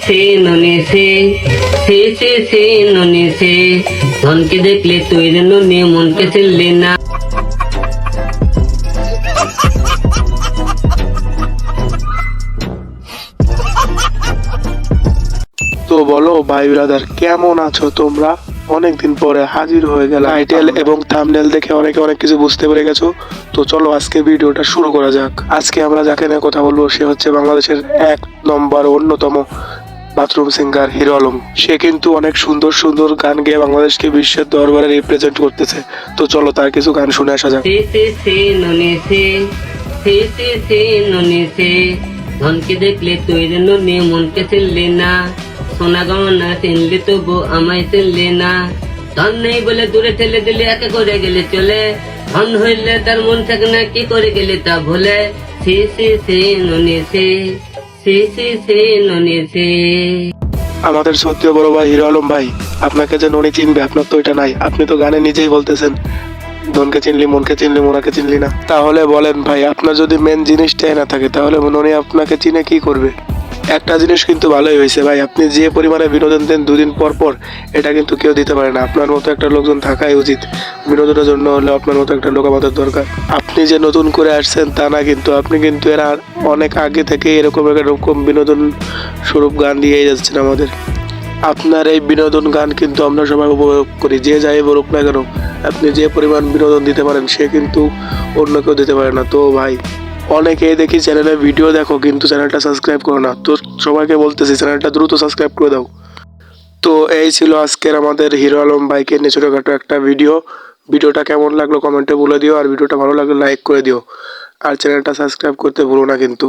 সে ননি সে ননি সে ধনকে দেখলে তুই রে ননি মনকে চিনলি না। তো বলো ভাই ব্রাদার, কেমন আছো তোমরা? অনেকদিন পরে হাজির হয়ে গেল। টাইটেল এবং থাম্বনেল দেখে অনেকে অনেক কিছু বুঝতে পেরে গেছো। তো চলো আজকে ভিডিওটা শুরু করা যাক। আজকে আমরা যাকে নিয়ে কথা বলবো সে হচ্ছে বাংলাদেশের 1 নম্বর অন্যতম বাথরুম সিঙ্গার হিরো আলম। সে কিন্তু অনেক সুন্দর সুন্দর গান গেয়ে বাংলাদেশকে বিশ্বের দরবারে রিপ্রেজেন্ট করতেছে। তো চলো তার কিছু গান শুনে আসা যাক। সে ননি সে ননি সে ধনকে দেখলে তুই রে ননি মনকে চিনলি না। সোনা গহনা চিনলি তবু আমায় চিনলি না। ধন নেই বলে দূরে ঠেলে দিলি একে করে গেলি চলে। ধন হইলে তার মন থাকে না কি করে গেলি তা ভুলে। সে ননি সে ননি সে। আমাদের সত্যি বড় ভাই হিরো আলম ভাই, আপনাকে যে ননি চিনবে আপনার তো এটা নাই। আপনি তো গানে নিজেই বলতেছেন ধনকে চিনলি মনকে চিনলি মোনাকে চিনলি না। তাহলে বলেন ভাই, আপনার যদি মেন জিনিসটাই না থাকে তাহলে ননি আপনাকে চিনে কি করবে? একটা জিনিস কিন্তু ভালোই হয়েছে ভাই, আপনি যে পরিমাণে বিনোদন দেন দুদিন পর পর, এটা কিন্তু কেউ দিতে পারে না। আপনার মতো একটা লোকজন থাকাই উচিত বিনোদনের জন্য। হলে আপনার মতো একটা লোক আমাদের দরকার। আপনি যে নতুন করে আসছেন তা না, কিন্তু আপনি কিন্তু এরা অনেক আগে থেকে এরকম বিনোদন স্বরূপ গান দিয়ে যাচ্ছেন আমাদের। আপনার এই বিনোদন গান কিন্তু আমরা সবাই উপভোগ করি, যে যাই বলুক না কেন। আপনি যে পরিমাণ বিনোদন দিতে পারেন সে কিন্তু অন্য কেউ দিতে পারে না। তো ভাই, অনেকেই দেখি চ্যানেলে ভিডিও দেখো কিন্তু চ্যানেলটা সাবস্ক্রাইব করো না। তো সবাইকে বলতেছি চ্যানেলটা দ্রুত সাবস্ক্রাইব করে দাও। তো এই ছিল আজকের আমাদের হিরো আলম বাইকের নিয়ে ছোটোখাটো একটা ভিডিওটা কেমন লাগলো কমেন্টে বলে দিও, আর ভিডিওটা ভালো লাগলে লাইক করে দিও, আর চ্যানেলটা সাবস্ক্রাইব করতে ভুলো না কিন্তু।